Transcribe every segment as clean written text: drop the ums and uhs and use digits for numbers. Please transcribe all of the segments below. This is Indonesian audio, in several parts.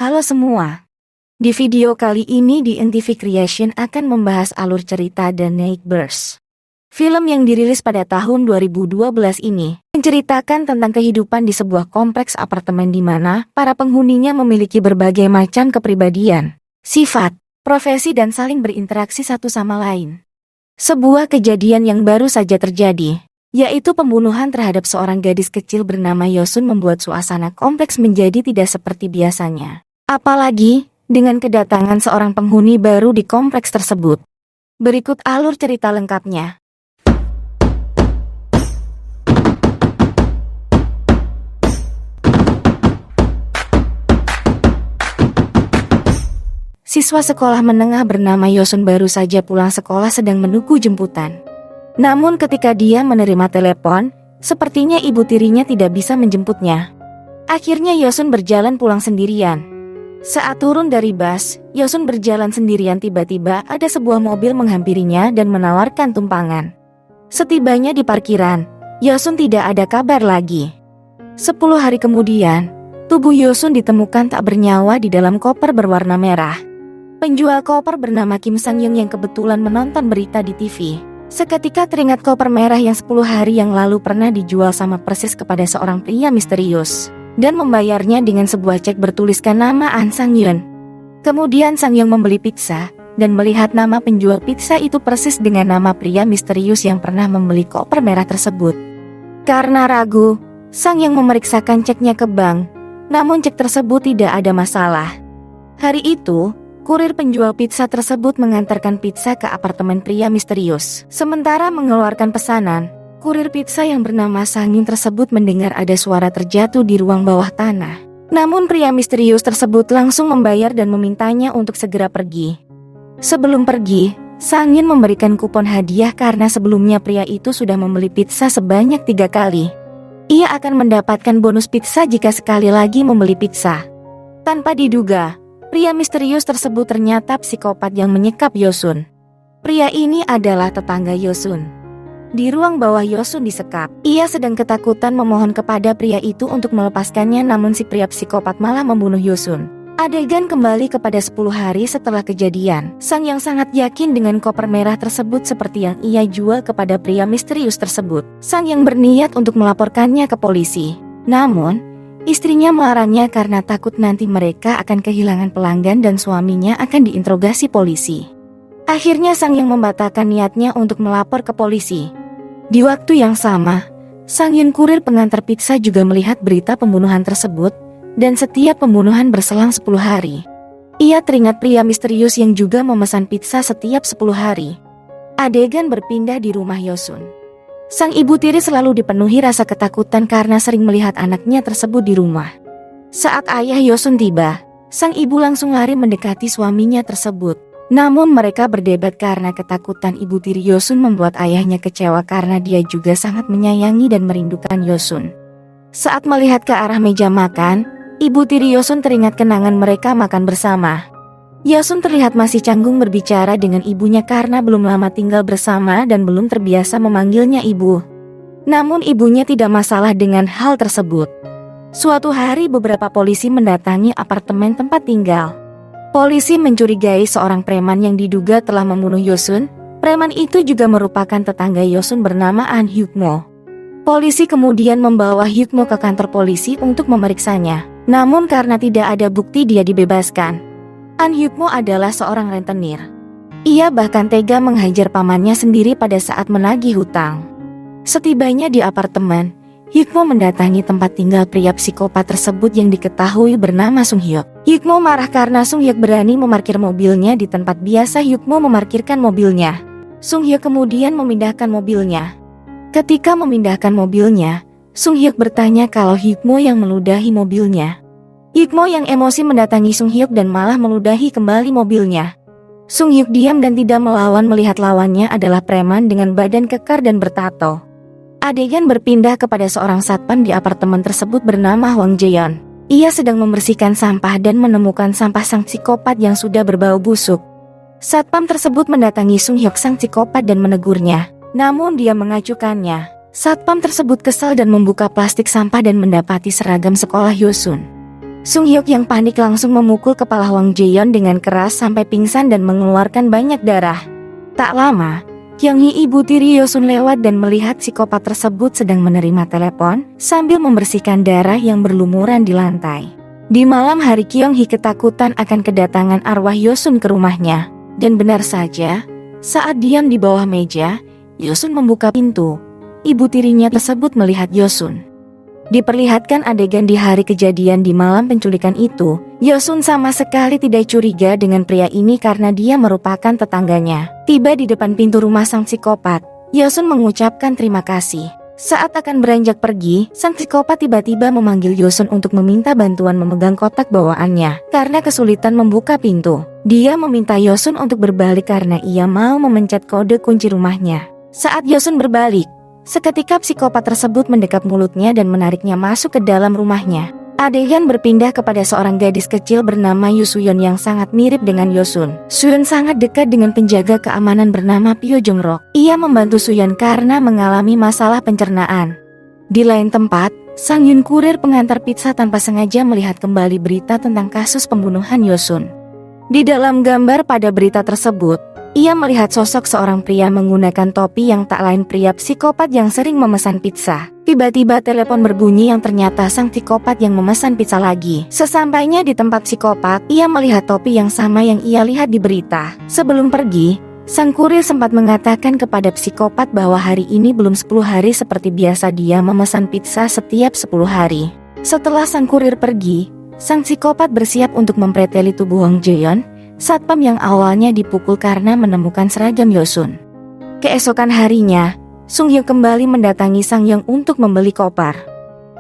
Halo semua. Di video kali ini di NTV Creation akan membahas alur cerita The Neighbors. Film yang dirilis pada tahun 2012 ini menceritakan tentang kehidupan di sebuah kompleks apartemen di mana para penghuninya memiliki berbagai macam kepribadian, sifat, profesi dan saling berinteraksi satu sama lain. Sebuah kejadian yang baru saja terjadi, yaitu pembunuhan terhadap seorang gadis kecil bernama Yosun membuat suasana kompleks menjadi tidak seperti biasanya. Apalagi dengan kedatangan seorang penghuni baru di kompleks tersebut. Berikut alur cerita lengkapnya. Siswa sekolah menengah bernama Yosun baru saja pulang sekolah sedang menunggu jemputan. Namun ketika dia menerima telepon, sepertinya ibu tirinya tidak bisa menjemputnya. Akhirnya Yosun berjalan pulang sendirian. Saat turun dari bus, Yosun berjalan sendirian tiba-tiba ada sebuah mobil menghampirinya dan menawarkan tumpangan. Setibanya di parkiran, Yosun tidak ada kabar lagi. 10 hari kemudian, tubuh Yosun ditemukan tak bernyawa di dalam koper berwarna merah. Penjual koper bernama Kim Sang-young yang kebetulan menonton berita di TV. Seketika teringat koper merah yang 10 hari yang lalu pernah dijual sama persis kepada seorang pria misterius. Dan membayarnya dengan sebuah cek bertuliskan nama An Sang-yeon. Kemudian Sang-yeong membeli pizza, dan melihat nama penjual pizza itu persis dengan nama pria misterius yang pernah membeli koper merah tersebut. Karena ragu, Sang-yeong memeriksakan ceknya ke bank, namun cek tersebut tidak ada masalah. Hari itu, kurir penjual pizza tersebut mengantarkan pizza ke apartemen pria misterius. Sementara mengeluarkan pesanan, kurir pizza yang bernama Sang-yeong tersebut mendengar ada suara terjatuh di ruang bawah tanah. Namun pria misterius tersebut langsung membayar dan memintanya untuk segera pergi. Sebelum pergi, Sang-yeong memberikan kupon hadiah karena sebelumnya pria itu sudah membeli pizza sebanyak 3 kali. Ia akan mendapatkan bonus pizza jika sekali lagi membeli pizza. Tanpa diduga, pria misterius tersebut ternyata psikopat yang menyekap Yosun. Pria ini adalah tetangga Yosun. Di ruang bawah Yosun disekap. Ia sedang ketakutan memohon kepada pria itu untuk melepaskannya, namun si pria psikopat malah membunuh Yosun. Adegan kembali kepada 10 hari setelah kejadian. Sang yang sangat yakin dengan koper merah tersebut seperti yang ia jual kepada pria misterius tersebut. Sang yang berniat untuk melaporkannya ke polisi. Namun, istrinya melarangnya karena takut nanti mereka akan kehilangan pelanggan dan suaminya akan diinterogasi polisi. Akhirnya Sang yang membatalkan niatnya untuk melapor ke polisi. Di waktu yang sama, Sang-yeon kurir pengantar pizza juga melihat berita pembunuhan tersebut, dan setiap pembunuhan berselang 10 hari. Ia teringat pria misterius yang juga memesan pizza setiap 10 hari. Adegan berpindah di rumah Yosun. Sang ibu tiri selalu dipenuhi rasa ketakutan karena sering melihat anaknya tersebut di rumah. Saat ayah Yosun tiba, sang ibu langsung lari mendekati suaminya tersebut. Namun mereka berdebat karena ketakutan ibu tiri Yosun membuat ayahnya kecewa karena dia juga sangat menyayangi dan merindukan Yosun. Saat melihat ke arah meja makan, ibu tiri Yosun teringat kenangan mereka makan bersama. Yosun terlihat masih canggung berbicara dengan ibunya karena belum lama tinggal bersama dan belum terbiasa memanggilnya ibu. Namun ibunya tidak masalah dengan hal tersebut. Suatu hari beberapa polisi mendatangi apartemen tempat tinggal. Polisi mencurigai seorang preman yang diduga telah membunuh Yosun. Preman itu juga merupakan tetangga Yosun bernama An Hyuk-mo. Polisi kemudian membawa Hyuk-mo ke kantor polisi untuk memeriksanya. Namun karena tidak ada bukti dia dibebaskan. An Hyuk-mo adalah seorang rentenir. Ia bahkan tega menghajar pamannya sendiri pada saat menagih hutang. Setibanya di apartemen, Hyuk-mo mendatangi tempat tinggal pria psikopat tersebut yang diketahui bernama Sung-hyuk. Hyuk-mo marah karena Sung-hyuk berani memarkir mobilnya di tempat biasa Hyuk-mo memarkirkan mobilnya. Sung-hyuk kemudian memindahkan mobilnya. Ketika memindahkan mobilnya, Sung-hyuk bertanya kalau Hyuk-mo yang meludahi mobilnya. Hyuk-mo yang emosi mendatangi Sung-hyuk dan malah meludahi kembali mobilnya. Sung-hyuk diam dan tidak melawan melihat lawannya adalah preman dengan badan kekar dan bertato. Adegan berpindah kepada seorang satpam di apartemen tersebut bernama Hwang Jae-yeon. Ia sedang membersihkan sampah dan menemukan sampah sang psikopat yang sudah berbau busuk. Satpam tersebut mendatangi Sung-hyuk sang psikopat dan menegurnya. Namun dia mengacukannya. Satpam tersebut kesal dan membuka plastik sampah dan mendapati seragam sekolah Yosun. Sung Hyuk yang panik langsung memukul kepala Hwang Jae-yeon dengan keras sampai pingsan dan mengeluarkan banyak darah. Tak lama, Kyung-hee ibu tiri Yosun lewat dan melihat psikopat tersebut sedang menerima telepon sambil membersihkan darah yang berlumuran di lantai. Di malam hari Kyung-hee ketakutan akan kedatangan arwah Yosun ke rumahnya. Dan benar saja, saat diam di bawah meja, Yosun membuka pintu. Ibu tirinya tersebut melihat Yosun. Diperlihatkan adegan di hari kejadian di malam penculikan itu. Yosun sama sekali tidak curiga dengan pria ini karena dia merupakan tetangganya. Tiba di depan pintu rumah sang psikopat, Yosun mengucapkan terima kasih. Saat akan beranjak pergi, sang psikopat tiba-tiba memanggil Yosun untuk meminta bantuan memegang kotak bawaannya karena kesulitan membuka pintu. Dia meminta Yosun untuk berbalik karena ia mau memencet kode kunci rumahnya. Saat Yosun berbalik, seketika psikopat tersebut mendekap mulutnya dan menariknya masuk ke dalam rumahnya. Adegan berpindah kepada seorang gadis kecil bernama Yu Suyeon yang sangat mirip dengan Yosun. Suyeon sangat dekat dengan penjaga keamanan bernama Pyo Jong-rok. Ia membantu Suyeon karena mengalami masalah pencernaan. Di lain tempat, Sang Yun kurir pengantar pizza tanpa sengaja melihat kembali berita tentang kasus pembunuhan Yosun. Di dalam gambar pada berita tersebut, ia melihat sosok seorang pria menggunakan topi yang tak lain pria psikopat yang sering memesan pizza. Tiba-tiba telepon berbunyi yang ternyata sang psikopat yang memesan pizza lagi. Sesampainya di tempat psikopat, ia melihat topi yang sama yang ia lihat di berita. Sebelum pergi, sang kurir sempat mengatakan kepada psikopat bahwa hari ini belum 10 hari seperti biasa dia memesan pizza setiap 10 hari. Setelah sang kurir pergi, sang psikopat bersiap untuk mempreteli tubuh Hwang Jae-yeon, satpam yang awalnya dipukul karena menemukan seragam Yosun. Keesokan harinya, Sung Hyuk kembali mendatangi Sang Yeong untuk membeli koper.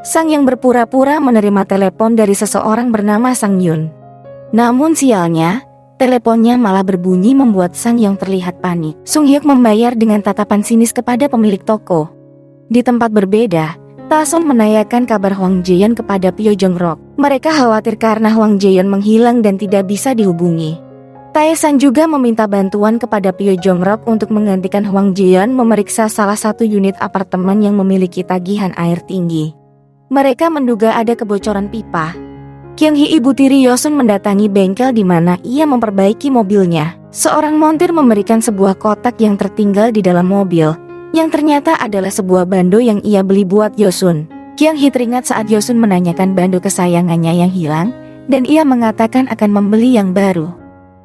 Sang Yeong berpura-pura menerima telepon dari seseorang bernama Sang Yun. Namun sialnya, teleponnya malah berbunyi membuat Sang Yeong terlihat panik. Sung Hyuk membayar dengan tatapan sinis kepada pemilik toko. Di tempat berbeda, Taeson menanyakan kabar Hwang Jae-yeon kepada Pyo Jong-rok. Mereka khawatir karena Hwang Jae-yeon menghilang dan tidak bisa dihubungi. Taesan juga meminta bantuan kepada Pyo Jong-rok untuk menggantikan Hwang Jae-yeon memeriksa salah satu unit apartemen yang memiliki tagihan air tinggi. Mereka menduga ada kebocoran pipa. Kyung-hee ibu tiri Yosun mendatangi bengkel di mana ia memperbaiki mobilnya. Seorang montir memberikan sebuah kotak yang tertinggal di dalam mobil, yang ternyata adalah sebuah bando yang ia beli buat Yosun. Kyung-hee teringat saat Yosun menanyakan bando kesayangannya yang hilang, dan ia mengatakan akan membeli yang baru.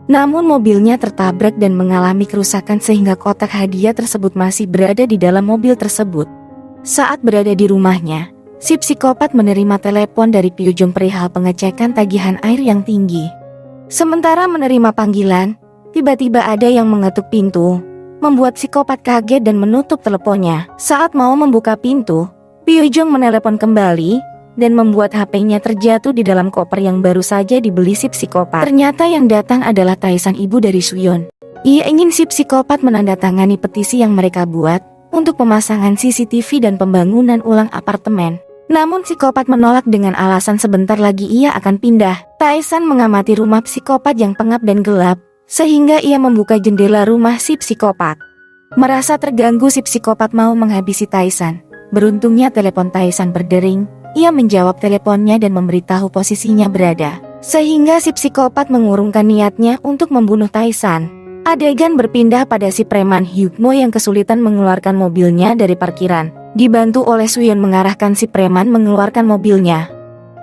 Namun mobilnya tertabrak dan mengalami kerusakan sehingga kotak hadiah tersebut masih berada di dalam mobil tersebut. Saat berada di rumahnya, si psikopat menerima telepon dari Pyo Jong perihal pengecekan tagihan air yang tinggi. Sementara menerima panggilan, tiba-tiba ada yang mengetuk pintu, membuat psikopat kaget dan menutup teleponnya. Saat mau membuka pintu, Pyo Jong menelepon kembali dan membuat HP-nya terjatuh di dalam koper yang baru saja dibeli si psikopat. Ternyata yang datang adalah Taesan, ibu dari Suyeon. Ia ingin si psikopat menandatangani petisi yang mereka buat untuk pemasangan CCTV dan pembangunan ulang apartemen. Namun psikopat menolak dengan alasan sebentar lagi ia akan pindah. Taesan mengamati rumah psikopat yang pengap dan gelap, sehingga ia membuka jendela rumah si psikopat. Merasa terganggu, si psikopat mau menghabisi Taesan. Beruntungnya telepon Taesan berdering. Ia menjawab teleponnya dan memberitahu posisinya berada, sehingga si psikopat mengurungkan niatnya untuk membunuh Taesan. Adegan berpindah pada si preman Hyukmo yang kesulitan mengeluarkan mobilnya dari parkiran. Dibantu oleh Suyeon mengarahkan si preman mengeluarkan mobilnya.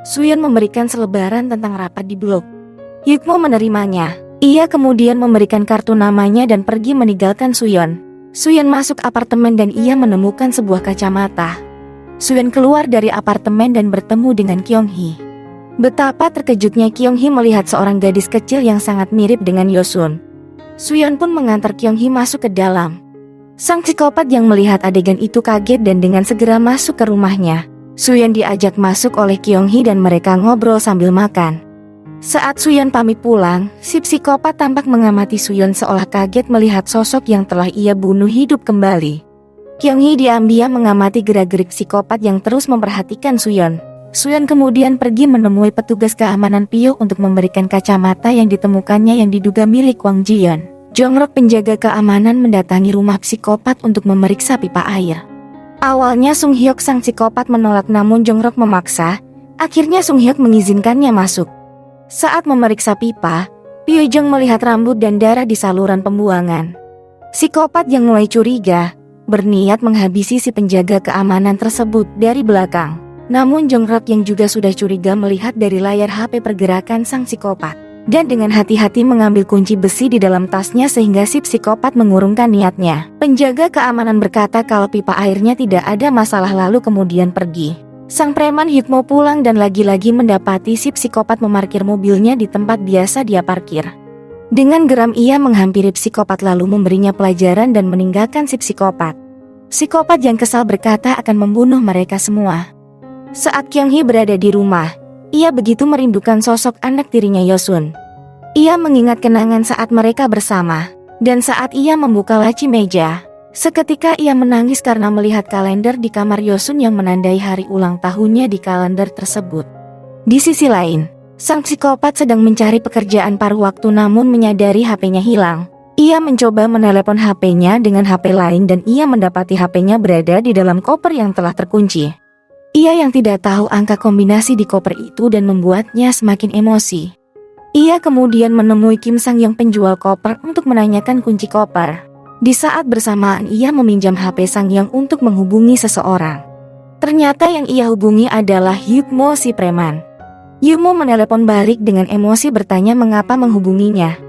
Suyeon memberikan selebaran tentang rapat di blok. Hyukmo menerimanya. Ia kemudian memberikan kartu namanya dan pergi meninggalkan Suyeon. Suyeon masuk apartemen dan ia menemukan sebuah kacamata. Suyeon keluar dari apartemen dan bertemu dengan Kyung-hee. Betapa terkejutnya Kyung-hee melihat seorang gadis kecil yang sangat mirip dengan Yosun. Suyeon pun mengantar Kyung-hee masuk ke dalam. Sang psikopat yang melihat adegan itu kaget dan dengan segera masuk ke rumahnya. Suyeon diajak masuk oleh Kyung-hee dan mereka ngobrol sambil makan. Saat Suyeon pamit pulang, si psikopat tampak mengamati Suyeon seolah kaget melihat sosok yang telah ia bunuh hidup kembali. Kyung-hee diam-diam mengamati gerak-gerik psikopat yang terus memperhatikan Suyeon. Suyeon kemudian pergi menemui petugas keamanan Pyo untuk memberikan kacamata yang ditemukannya yang diduga milik Hwang Jae-yeon. Jong-rok penjaga keamanan mendatangi rumah psikopat untuk memeriksa pipa air. Awalnya Sung Hyuk sang psikopat menolak, namun Jong-rok memaksa Akhirnya Sung Hyuk mengizinkannya masuk. Saat memeriksa pipa, Pyo Jong melihat rambut dan darah di saluran pembuangan. Psikopat yang mulai curiga, berniat menghabisi si penjaga keamanan tersebut dari belakang. Namun Jong Rok yang juga sudah curiga melihat dari layar HP pergerakan sang psikopat. Dan dengan hati-hati mengambil kunci besi di dalam tasnya sehingga si psikopat mengurungkan niatnya. Penjaga keamanan berkata kalau pipa airnya tidak ada masalah lalu kemudian pergi. Sang preman Hyukmo pulang dan lagi-lagi mendapati si psikopat memarkir mobilnya di tempat biasa dia parkir. Dengan geram ia menghampiri psikopat lalu memberinya pelajaran dan meninggalkan si psikopat. Psikopat yang kesal berkata akan membunuh mereka semua. Saat Kyung-hee berada di rumah, ia begitu merindukan sosok anak tirinya Yosun. Ia mengingat kenangan saat mereka bersama, dan saat ia membuka laci meja, seketika ia menangis karena melihat kalender di kamar Yosun yang menandai hari ulang tahunnya di kalender tersebut. Di sisi lain, sang psikopat sedang mencari pekerjaan paruh waktu namun menyadari HP-nya hilang. Ia mencoba menelepon HP-nya dengan HP lain dan ia mendapati HP-nya berada di dalam koper yang telah terkunci. Ia yang tidak tahu angka kombinasi di koper itu dan membuatnya semakin emosi. Ia kemudian menemui Kim Sang yang penjual koper untuk menanyakan kunci koper. Di saat bersamaan ia meminjam HP Sang Yang untuk menghubungi seseorang. Ternyata yang ia hubungi adalah Hyukmo si preman. Hyukmo menelepon balik dengan emosi bertanya mengapa menghubunginya.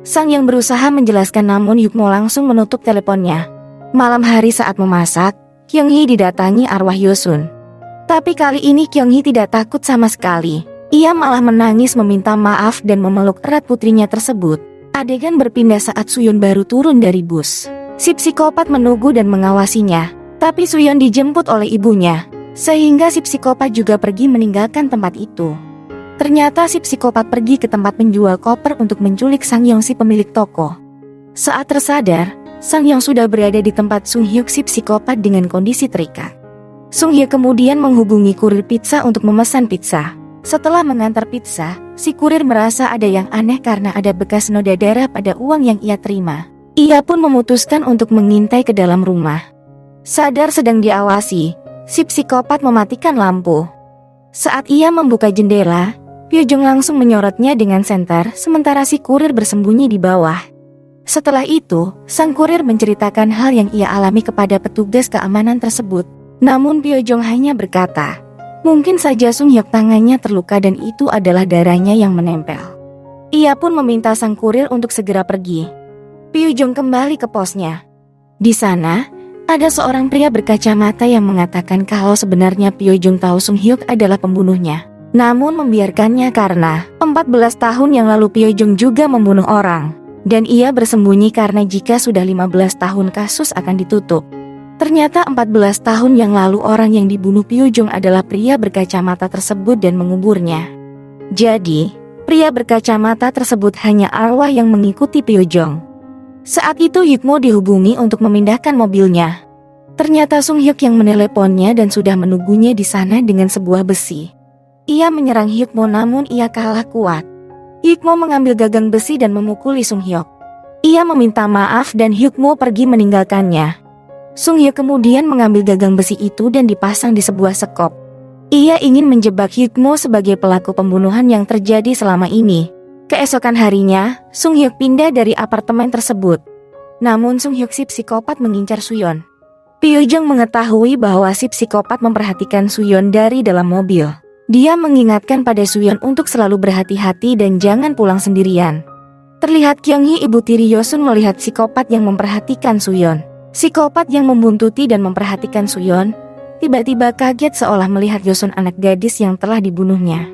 Sang Yang berusaha menjelaskan namun Hyukmo langsung menutup teleponnya. Malam hari saat memasak, Kyung-hee didatangi arwah Yosun. Tapi kali ini Kyung-hee tidak takut sama sekali. Ia malah menangis meminta maaf dan memeluk erat putrinya tersebut. Adegan berpindah saat Suyeon baru turun dari bus. Si psikopat menunggu dan mengawasinya. Tapi Suyeon dijemput oleh ibunya. Sehingga si psikopat juga pergi meninggalkan tempat itu. Ternyata si psikopat pergi ke tempat penjual koper untuk menculik Sang Yong si pemilik toko. Saat tersadar, Sang Yong sudah berada di tempat Sung Hyuk si psikopat dengan kondisi terikat. Sung Hyuk kemudian menghubungi kurir pizza untuk memesan pizza. Setelah mengantar pizza, si kurir merasa ada yang aneh karena ada bekas noda darah pada uang yang ia terima. Ia pun memutuskan untuk mengintai ke dalam rumah. Sadar sedang diawasi, si psikopat mematikan lampu. Saat ia membuka jendela, Pyo Jong langsung menyorotnya dengan senter sementara si kurir bersembunyi di bawah. Setelah itu, sang kurir menceritakan hal yang ia alami kepada petugas keamanan tersebut. Namun Pyo Jong hanya berkata, mungkin saja Sung Hyuk tangannya terluka dan itu adalah darahnya yang menempel. Ia pun meminta sang kurir untuk segera pergi. Pyo Jong kembali ke posnya. Di sana, ada seorang pria berkacamata yang mengatakan kalau sebenarnya Pyo Jong tahu Sung Hyuk adalah pembunuhnya. Namun membiarkannya karena 14 tahun yang lalu Pyo Jong juga membunuh orang. Dan ia bersembunyi karena jika sudah 15 tahun kasus akan ditutup. Ternyata 14 tahun yang lalu orang yang dibunuh Pyo Jong adalah pria berkacamata tersebut dan menguburnya. Jadi, pria berkacamata tersebut hanya arwah yang mengikuti Pyo Jong. Saat itu Hyukmo dihubungi untuk memindahkan mobilnya. Ternyata Sung Hyuk yang meneleponnya dan sudah menunggunya di sana dengan sebuah besi. Ia menyerang Hyukmo namun ia kalah kuat. Hyukmo mengambil gagang besi dan memukuli Sung Hyuk. Ia meminta maaf dan Hyukmo pergi meninggalkannya. Sung Hyuk kemudian mengambil gagang besi itu dan dipasang di sebuah sekop. Ia ingin menjebak Hyukmo sebagai pelaku pembunuhan yang terjadi selama ini. Keesokan harinya, Sung Hyuk pindah dari apartemen tersebut. Namun Sung Hyuk si psikopat mengincar Suyeon. Pyo Jong mengetahui bahwa si psikopat memperhatikan Suyeon dari dalam mobil. Dia mengingatkan pada Suyeon untuk selalu berhati-hati dan jangan pulang sendirian. Terlihat Kyung-hee ibu tiri Yosun melihat psikopat yang memperhatikan Suyeon. Psikopat yang membuntuti dan memperhatikan Suyeon, tiba-tiba kaget seolah melihat Yosun anak gadis yang telah dibunuhnya.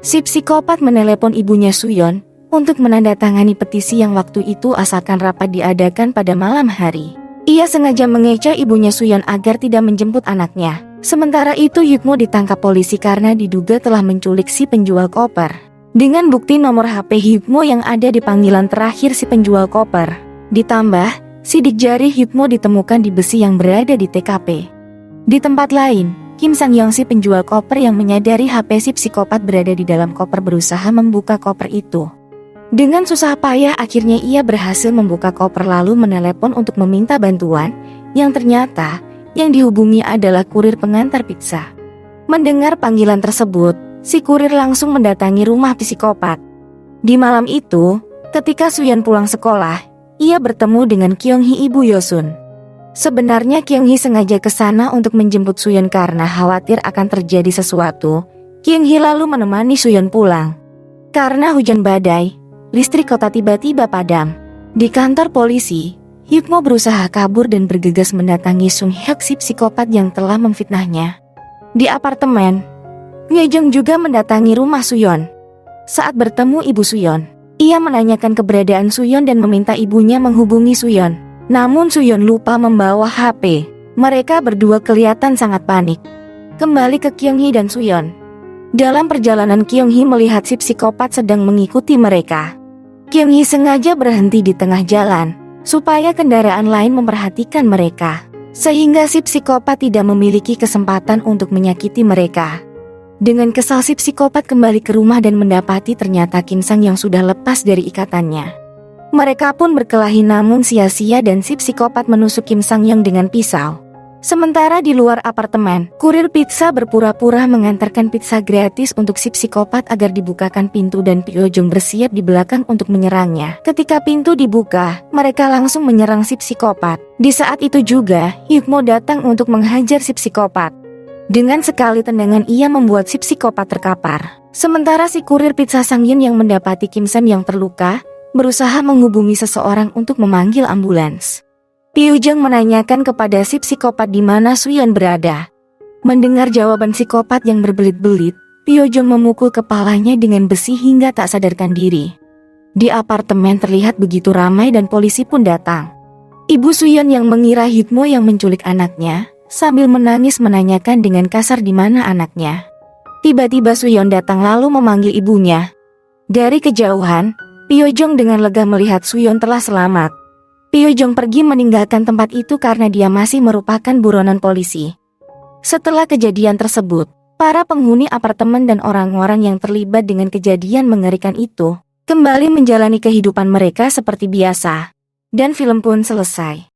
Si psikopat menelepon ibunya Suyeon untuk menandatangani petisi yang waktu itu asalkan rapat diadakan pada malam hari. Ia sengaja mengecoh ibunya Suyeon agar tidak menjemput anaknya. Sementara itu Hyukmo ditangkap polisi karena diduga telah menculik si penjual koper. Dengan bukti nomor HP Hyukmo yang ada di panggilan terakhir si penjual koper. Ditambah, sidik jari Hyukmo ditemukan di besi yang berada di TKP. Di tempat lain, Kim Sang Yong si penjual koper yang menyadari HP si psikopat berada di dalam koper berusaha membuka koper itu. Dengan susah payah akhirnya ia berhasil membuka koper lalu menelepon untuk meminta bantuan, yang ternyata yang dihubungi adalah kurir pengantar pizza. Mendengar panggilan tersebut, si kurir langsung mendatangi rumah psikopat. Di malam itu, ketika Suyeon pulang sekolah, ia bertemu dengan Kyung-hee ibu Yosun. Sebenarnya Kyung-hee sengaja ke sana untuk menjemput Suyeon karena khawatir akan terjadi sesuatu. Kyung-hee lalu menemani Suyeon pulang. Karena hujan badai, listrik kota tiba-tiba padam. Di kantor polisi, Hyukmo berusaha kabur dan bergegas mendatangi Sung Hyuk si psikopat yang telah memfitnahnya. Di apartemen, Hyejong juga mendatangi rumah Suyeon. Saat bertemu ibu Suyeon, ia menanyakan keberadaan Suyeon dan meminta ibunya menghubungi Suyeon. Namun Suyeon lupa membawa HP. Mereka berdua kelihatan sangat panik. Kembali ke Kyung-hee dan Suyeon. Dalam perjalanan Kyung-hee melihat si psikopat sedang mengikuti mereka. Kyung-hee sengaja berhenti di tengah jalan, supaya kendaraan lain memperhatikan mereka. Sehingga si psikopat tidak memiliki kesempatan untuk menyakiti mereka. Dengan kesal si psikopat kembali ke rumah dan mendapati ternyata Kim Sang yang sudah lepas dari ikatannya. Mereka pun berkelahi namun sia-sia dan si psikopat menusuk Kim Sang yang dengan pisau. Sementara di luar apartemen, kurir pizza berpura-pura mengantarkan pizza gratis untuk si psikopat agar dibukakan pintu dan Pyojong bersiap di belakang untuk menyerangnya. Ketika pintu dibuka, mereka langsung menyerang si psikopat. Di saat itu juga, Hyukmo datang untuk menghajar si psikopat. Dengan sekali tendangan ia membuat si psikopat terkapar. Sementara si kurir pizza Sang-yun yang mendapati Kim Sam yang terluka, berusaha menghubungi seseorang untuk memanggil ambulans. Pyojong menanyakan kepada si psikopat di mana Suyeon berada. Mendengar jawaban psikopat yang berbelit-belit, Pyojong memukul kepalanya dengan besi hingga tak sadarkan diri. Di apartemen terlihat begitu ramai dan polisi pun datang. Ibu Suyeon yang mengira Hyukmo yang menculik anaknya, sambil menangis menanyakan dengan kasar di mana anaknya. Tiba-tiba Suyeon datang lalu memanggil ibunya. Dari kejauhan, Pyojong dengan lega melihat Suyeon telah selamat. Pyojong pergi meninggalkan tempat itu karena dia masih merupakan buronan polisi. Setelah kejadian tersebut, para penghuni apartemen dan orang-orang yang terlibat dengan kejadian mengerikan itu kembali menjalani kehidupan mereka seperti biasa. Dan film pun selesai.